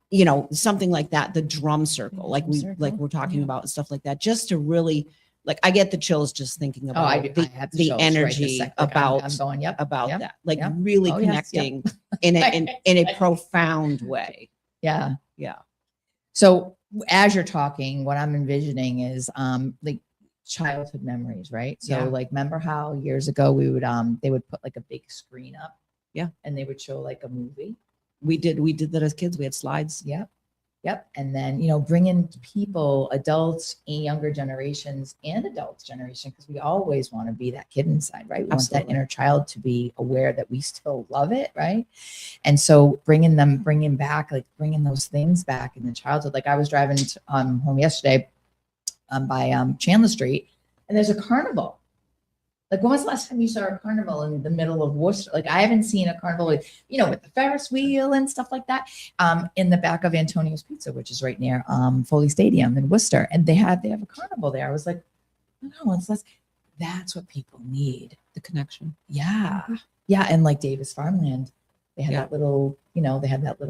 [SPEAKER 2] you know, something like that, the drum circle, like we're talking about and stuff like that, just to really, like, I get the chills just thinking about
[SPEAKER 1] I have
[SPEAKER 2] the
[SPEAKER 1] chills right this
[SPEAKER 2] energy
[SPEAKER 1] second. Like,
[SPEAKER 2] about
[SPEAKER 1] I'm going, yep, yep,
[SPEAKER 2] that, like
[SPEAKER 1] yep.
[SPEAKER 2] really
[SPEAKER 1] Oh, yes, yep.
[SPEAKER 2] connecting in a profound way.
[SPEAKER 1] Yeah.
[SPEAKER 2] Yeah.
[SPEAKER 1] So as you're talking, what I'm envisioning is like childhood memories, right? So
[SPEAKER 2] Yeah.
[SPEAKER 1] like, remember how years ago we would they would put like a big screen up,
[SPEAKER 2] Yeah.
[SPEAKER 1] and they would show like a movie.
[SPEAKER 2] We did that as kids. We had slides.
[SPEAKER 1] Yep. Yep. And then, you know, bring in people, adults, younger generations and adults generation, because we always want to be that kid inside, right? We want that
[SPEAKER 2] Absolutely.
[SPEAKER 1] inner child to be aware that we still love it, right? And so bringing back, like bringing those things back in the childhood. Like I was driving home yesterday by Chandler Street, and there's a carnival. Like, when was the last time you saw a carnival in the middle of Worcester? Like, I haven't seen a carnival with, you know, with the Ferris wheel and stuff like that, in the back of Antonio's Pizza, which is right near Foley Stadium in Worcester. And they have a carnival there. I was like, no, that's what people need.
[SPEAKER 2] The connection.
[SPEAKER 1] Yeah. Yeah. And like Davis Farmland, they had
[SPEAKER 2] Yeah.
[SPEAKER 1] that little, you know, that that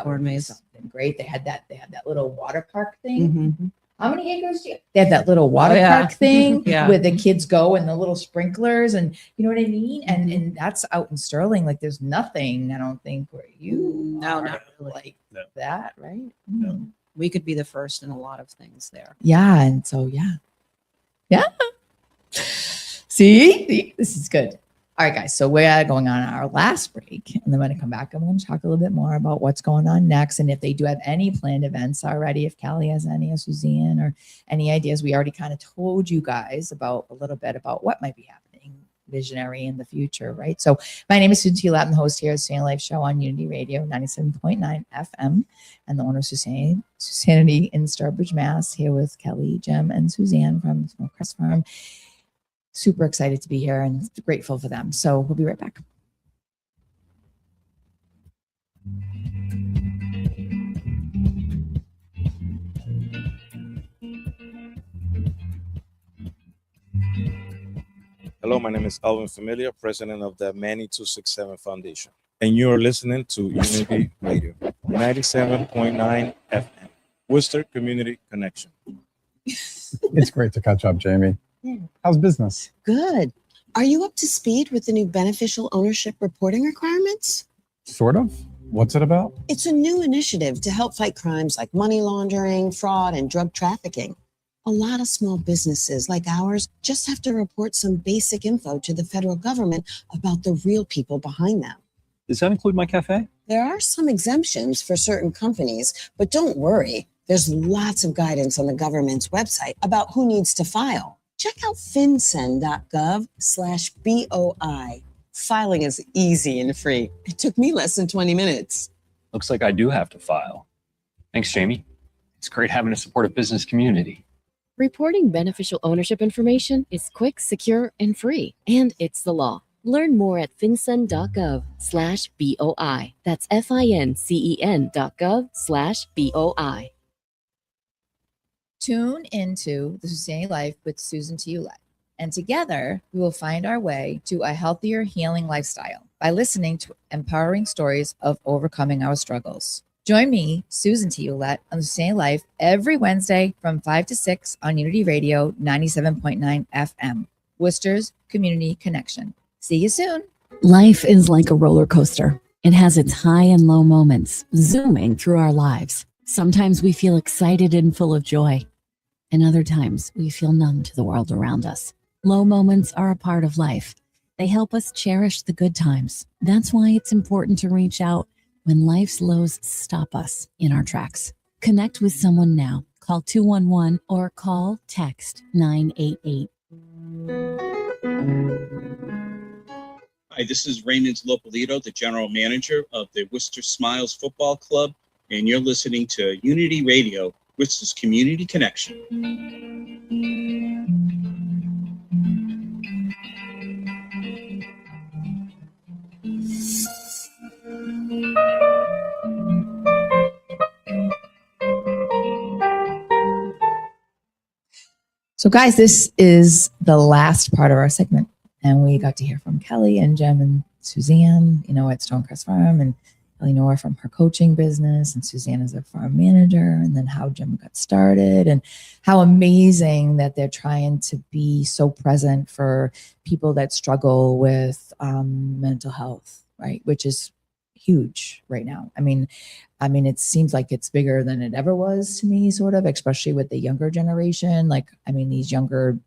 [SPEAKER 1] would be
[SPEAKER 2] maze.
[SPEAKER 1] something great. They had that little water park thing.
[SPEAKER 2] Mhm.
[SPEAKER 1] How many acres do you? They have that little water
[SPEAKER 2] yeah.
[SPEAKER 1] park thing
[SPEAKER 2] Yeah.
[SPEAKER 1] where the kids go and the little sprinklers, and you know what I mean? And that's out in Sterling. Like, there's nothing, I don't think, where you
[SPEAKER 2] No,
[SPEAKER 1] are
[SPEAKER 2] not really.
[SPEAKER 1] like
[SPEAKER 4] No.
[SPEAKER 1] that, right?
[SPEAKER 4] No.
[SPEAKER 1] Mm.
[SPEAKER 2] We could be the first in a lot of things there.
[SPEAKER 1] Yeah. And so, yeah. See, this is good. All right, guys. So we're going on our last break, and then when I come back, I'm going to talk a little bit more about what's going on next, and if they do have any planned events already, if Callie has any, or Suzzane, or any ideas. We already kind of told you guys about a little bit about what might be happening visionary in the future, right? So my name is SuZane. I'm the host here at SuSanity Life Show on Unity Radio 97.9 FM, and the owner of SuSanity in Sturbridge, Mass. Here with Kelly, Jim, and Suzzane from the Crest Farm. Super excited to be here and grateful for them. So we'll be right back.
[SPEAKER 11] Hello, my name is Alvin Familia, president of the Manny 267 Foundation, and you are listening to Unity Radio 97.9 FM, Worcester Community Connection.
[SPEAKER 12] It's great to catch up, Jamie.
[SPEAKER 13] Yeah.
[SPEAKER 12] How's business?
[SPEAKER 13] Good. Are you up to speed with the new beneficial ownership reporting requirements?
[SPEAKER 12] Sort of. What's it about?
[SPEAKER 13] It's a new initiative to help fight crimes like money laundering, fraud, and drug trafficking. A lot of small businesses like ours just have to report some basic info to the federal government about the real people behind them.
[SPEAKER 12] Does that include my cafe?
[SPEAKER 13] There are some exemptions for certain companies, but don't worry. There's lots of guidance on the government's website about who needs to file. Check out fincen.gov/BOI. Filing is easy and free. It took me less than 20 minutes.
[SPEAKER 14] Looks like I do have to file. Thanks, Jamie. It's great having a supportive business community.
[SPEAKER 15] Reporting beneficial ownership information is quick, secure, and free, and it's the law. Learn more at fincen.gov/BOI. That's FINCEN.gov/BOI.
[SPEAKER 1] Tune into the SuSanity Life with SuSanity Ouellette, and together we will find our way to a healthier, healing lifestyle by listening to empowering stories of overcoming our struggles. Join me, SuSanity Ouellette, on the SuSanity Life every Wednesday from 5 to 6 on Unity Radio 97.9 FM, Worcester's Community Connection. See you soon.
[SPEAKER 16] Life is like a roller coaster. It has its high and low moments, zooming through our lives. Sometimes we feel excited and full of joy, and other times we feel numb to the world around us. Low moments are a part of life. They help us cherish the good times. That's why it's important to reach out when life's lows stop us in our tracks. Connect with someone now. Call 211 or call text 988.
[SPEAKER 17] Hi, this is Raymond Lopolito, the general manager of the Worcester Smiles Football Club, and you're listening to Unity Radio, Worcester's Community Connection.
[SPEAKER 1] So guys, this is the last part of our segment. And we got to hear from Kelly and Jem and Suzzane, at Stonecrest Farm, and Eleanor from her coaching business, and Suzzane is their farm manager, and then how Jem got started, and how amazing that they're trying to be so present for people that struggle with mental health, right? Which is huge right now. I mean, it seems like it's bigger than it ever was to me, sort of, especially with the younger generation. These younger,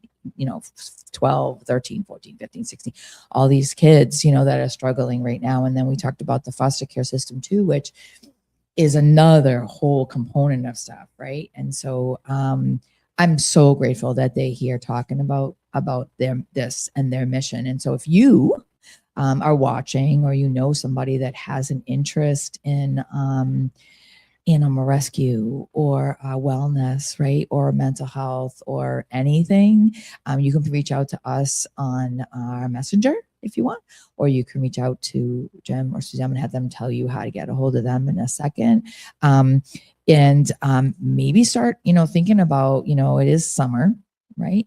[SPEAKER 1] 12, 13, 14, 15, 16, all these kids, that are struggling right now. And then we talked about the foster care system too, which is another whole component of stuff, right? And so I'm so grateful that they're here talking about this and their mission. And so if you are watching, or somebody that has an interest in animal rescue or wellness, right, or mental health or anything, you can reach out to us on our messenger if you want, or you can reach out to Jem or Suzzane and have them tell you how to get a hold of them in a second. And maybe start, thinking about, it is summer, right?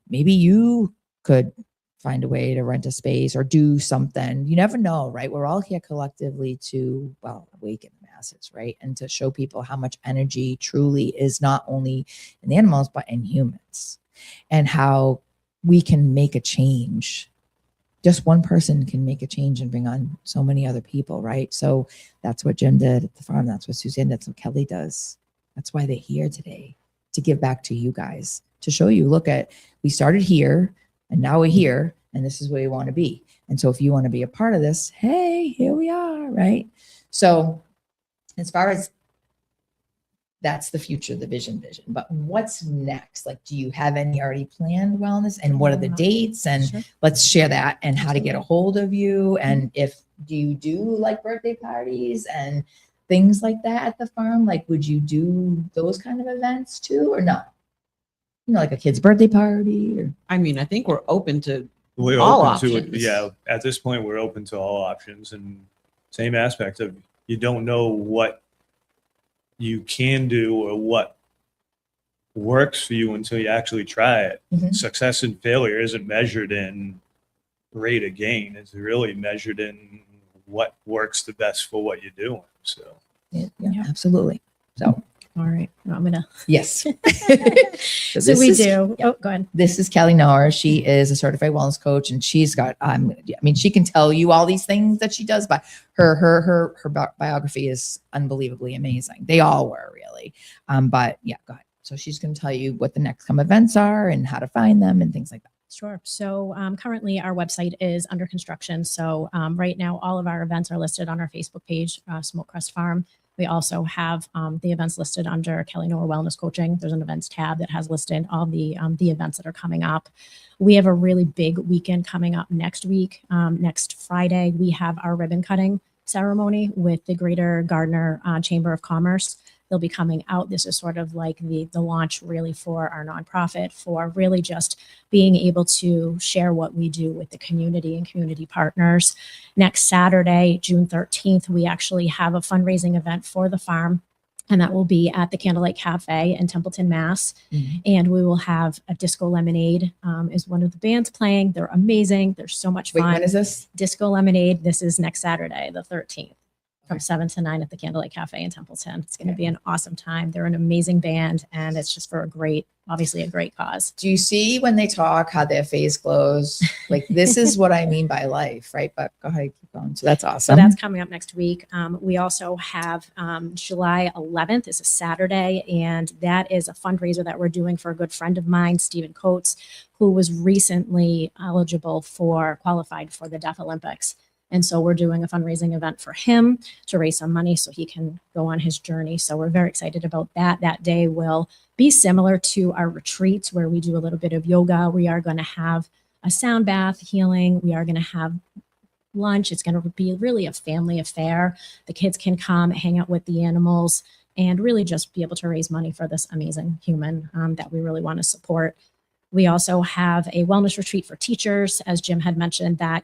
[SPEAKER 1] Maybe you could find a way to rent a space or do something. You never know, right? We're all here collectively to, awaken the masses, right? And to show people how much energy truly is not only in the animals, but in humans, and how we can make a change. Just one person can make a change and bring on so many other people, right? So that's what Jem did at the farm. That's what Suzzane did. That's what Kelly does. That's why they're here today, to give back to you guys, to show you, we started here, and now we're here, and this is where we want to be. And so if you want to be a part of this, hey, here we are, right? So as far as that's the future, the vision. But what's next? Do you have any already planned wellness, and what are the dates? And
[SPEAKER 3] Sure.
[SPEAKER 1] Let's share that, and how to get a hold of you. And do you do birthday parties and things like that at the farm? Would you do those kind of events too, or not? Like a kid's birthday party, or
[SPEAKER 2] I think we're open to
[SPEAKER 4] We're
[SPEAKER 2] all
[SPEAKER 4] open
[SPEAKER 2] options.
[SPEAKER 4] to it. Yeah, at this point, we're open to all options, and same aspect of you don't know what you can do or what works for you until you actually try it.
[SPEAKER 1] Mhm.
[SPEAKER 4] Success and failure isn't measured in rate of gain. It's really measured in what works the best for what you're doing. So
[SPEAKER 1] yeah, absolutely. So
[SPEAKER 3] All right. I'm going to.
[SPEAKER 1] yes.
[SPEAKER 3] So we do. Oh, go ahead.
[SPEAKER 1] This is Kelly Noor. She is a certified wellness coach, and she's got, she can tell you all these things that she does, but her biography is unbelievably amazing. They all were, really. But yeah, go ahead. So she's going to tell you what the next come events are and how to find them and things like that.
[SPEAKER 3] Sure. So currently our website is under construction. So right now, all of our events are listed on our Facebook page, Smoke Crest Farm. We also have the events listed under Kelly Noor Wellness Coaching. There's an events tab that has listed all the events that are coming up. We have a really big weekend coming up next week. Next Friday, we have our ribbon cutting ceremony with the Greater Gardner Chamber of Commerce. They'll be coming out. This is sort of like the launch really for our nonprofit, for really just being able to share what we do with the community and community partners. Next Saturday, June 13th, we actually have a fundraising event for the farm, and that will be at the Candlelight Cafe in Templeton, Mass.
[SPEAKER 1] Mm-hmm.
[SPEAKER 3] And we will have a Disco Lemonade is one of the bands playing. They're amazing. They're so much fun.
[SPEAKER 1] Wait, when is this?
[SPEAKER 3] Disco Lemonade. This is next Saturday, the 13th. From 7 to 9 at the Candlelight Cafe in Templeton. It's going to be an awesome time. They're an amazing band, and it's just for obviously a great cause.
[SPEAKER 1] Do you see when they talk how their face glows? This is what I mean by life, right? But go ahead, keep going. So that's awesome.
[SPEAKER 3] So that's coming up next week. We also have July 11th is a Saturday, and that is a fundraiser that we're doing for a good friend of mine, Stephen Coates, who was recently qualified for the Deaf Olympics. And so we're doing a fundraising event for him to raise some money so he can go on his journey. So we're very excited about that. That day will be similar to our retreats where we do a little bit of yoga. We are going to have a sound bath healing. We are going to have lunch. It's going to be really a family affair. The kids can come hang out with the animals and really just be able to raise money for this amazing human that we really want to support. We also have a wellness retreat for teachers, as Jim had mentioned that,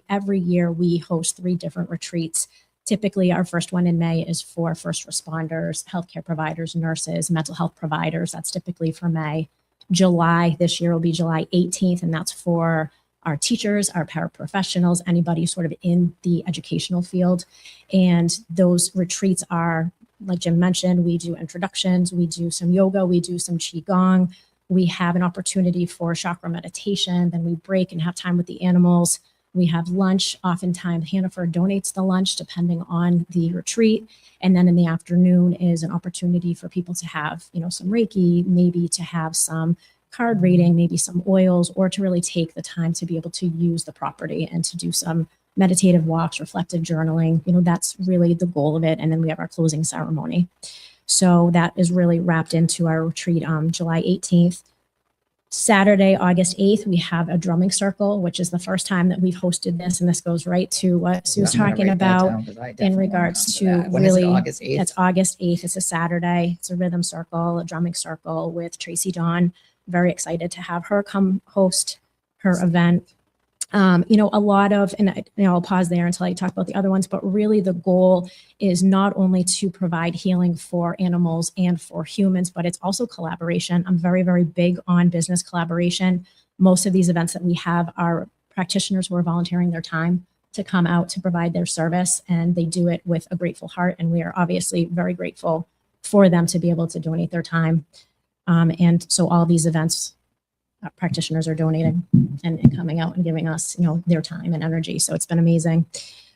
[SPEAKER 3] every year we host 3 different retreats. Typically, our first one in May is for first responders, healthcare providers, nurses, mental health providers. That's typically for May. July, this year will be July 18th, and that's for our teachers, our paraprofessionals, anybody sort of in the educational field. And those retreats are, like Jim mentioned, we do introductions, we do some yoga, we do some qigong. We have an opportunity for chakra meditation. Then we break and have time with the animals. We have lunch. Oftentimes, Hannaford donates the lunch depending on the retreat. And then in the afternoon is an opportunity for people to have, some Reiki, maybe to have some card reading, maybe some oils, or to really take the time to be able to use the property and to do some meditative walks, reflective journaling. That's really the goal of it. And then we have our closing ceremony. So that is really wrapped into our retreat on July 18th. Saturday, August 8th, we have a drumming circle, which is the first time that we've hosted this. And this goes right to what Sue's talking about in regards to really,
[SPEAKER 1] August 8th?
[SPEAKER 3] it's August 8th. It's a Saturday. It's a rhythm circle, a drumming circle with Tracy Dawn. Very excited to have her come host her event. A lot of, and I'll pause there until I talk about the other ones, but really the goal is not only to provide healing for animals and for humans, but it's also collaboration. I'm very, very big on business collaboration. Most of these events that we have are practitioners who are volunteering their time to come out to provide their service, and they do it with a grateful heart. And we are obviously very grateful for them to be able to donate their time. And so all these events, practitioners are donating and coming out and giving us, their time and energy. So it's been amazing.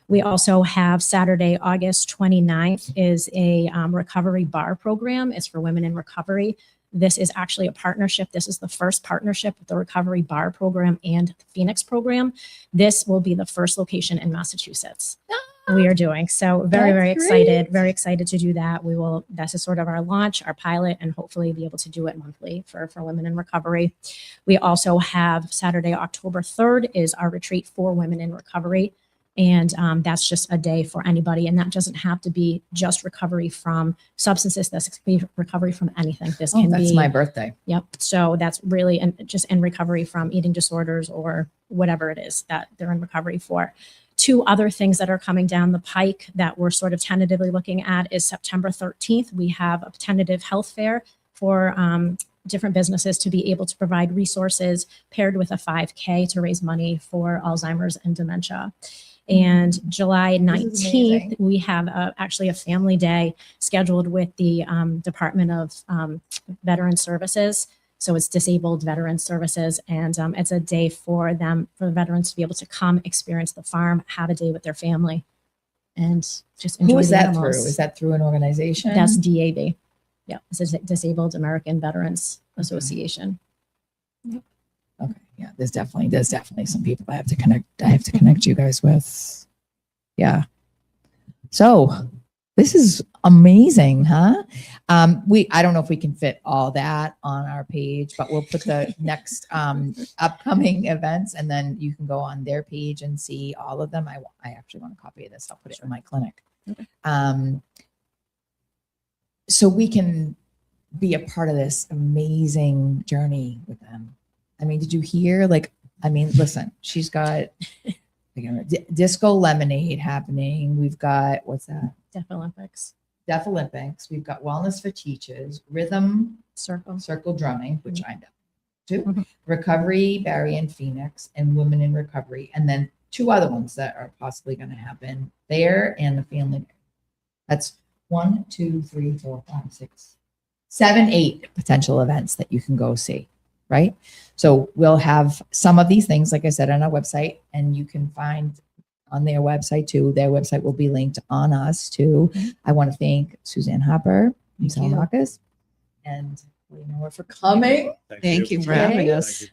[SPEAKER 3] We also have Saturday, August 29th is a recovery bar program. It's for women in recovery. This is actually a partnership. This is the first partnership with the Recovery Bar Program and the Phoenix Program. This will be the first location in Massachusetts we are doing. So very excited to do that. This is sort of our launch, our pilot, and hopefully be able to do it monthly for women in recovery. We also have Saturday, October 3rd is our retreat for women in recovery. And that's just a day for anybody. And that doesn't have to be just recovery from substances. This can be recovery from anything. This can
[SPEAKER 1] that's
[SPEAKER 3] be
[SPEAKER 1] my birthday.
[SPEAKER 3] Yep. So that's really just in recovery from eating disorders or whatever it is that they're in recovery for. 2 other things that are coming down the pike that we're sort of tentatively looking at is September 13th. We have a tentative health fair for different businesses to be able to provide resources paired with a 5K to raise money for Alzheimer's and dementia. And July 19th, we have actually a family day scheduled with the Department of Veteran Services. So it's Disabled Veteran Services. And it's a day for the veterans to be able to come experience the farm, have a day with their family, and just enjoy
[SPEAKER 1] Who is
[SPEAKER 3] the
[SPEAKER 1] that
[SPEAKER 3] animals.
[SPEAKER 1] through? Is that through an organization?
[SPEAKER 3] That's DAV. Yeah, this is Disabled American Veterans Association. Yep.
[SPEAKER 1] Okay. Yeah, there's definitely some people I have to connect you guys with. Yeah. So this is amazing, huh? I don't know if we can fit all that on our page, but we'll put the next upcoming events, and then you can go on their page and see all of them. I actually want a copy of this. I'll put it in my clinic.
[SPEAKER 3] Okay.
[SPEAKER 1] So we can be a part of this amazing journey with them. I mean, did you hear? Listen, she's got Disco Lemonade happening. We've got, what's that?
[SPEAKER 3] Deaf Olympics.
[SPEAKER 1] We've got Wellness for Teachers, Rhythm Circle Drumming, which I'm down to, Recovery, Barry and Phoenix, and Women in Recovery. And then 2 other ones that are possibly going to happen there and the Family Day. That's 1, 2, 3, 4, 5, 6, 7, 8 potential events that you can go see. Right. So we'll have some of these things, like I said, on our website, and you can find on their website too. Their website will be linked on us too. I want to thank Suzzane Harper from Stelmokas and Leonora for coming.
[SPEAKER 2] Thank you for having us.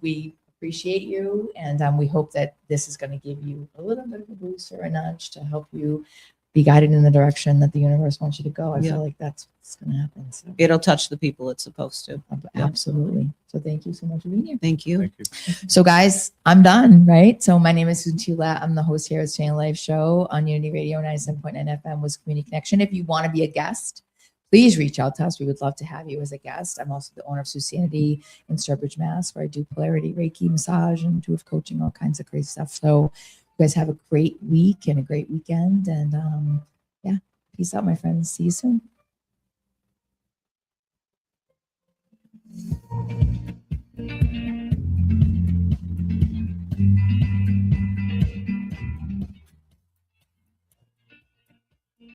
[SPEAKER 1] We appreciate you. And we hope that this is going to give you a little bit of a boost or a nudge to help you be guided in the direction that the universe wants you to go. I
[SPEAKER 2] Yeah.
[SPEAKER 1] feel like that's what's going to happen. So
[SPEAKER 2] It'll touch the people it's supposed to. Yeah.
[SPEAKER 1] absolutely. So thank you so much for being here.
[SPEAKER 2] Thank you.
[SPEAKER 4] Thank you.
[SPEAKER 1] So guys, I'm done, right? So my name is SuSanity. I'm the host here at Staying Life Show on Unity Radio 97.9 FM with Community Connection. If you want to be a guest, please reach out to us. We would love to have you as a guest. I'm also the owner of SuSanity in Sturbridge, Mass, where I do polarity, Reiki, massage, and do coaching, all kinds of crazy stuff. So you guys have a great week and a great weekend. And yeah, peace out, my friends. See you soon.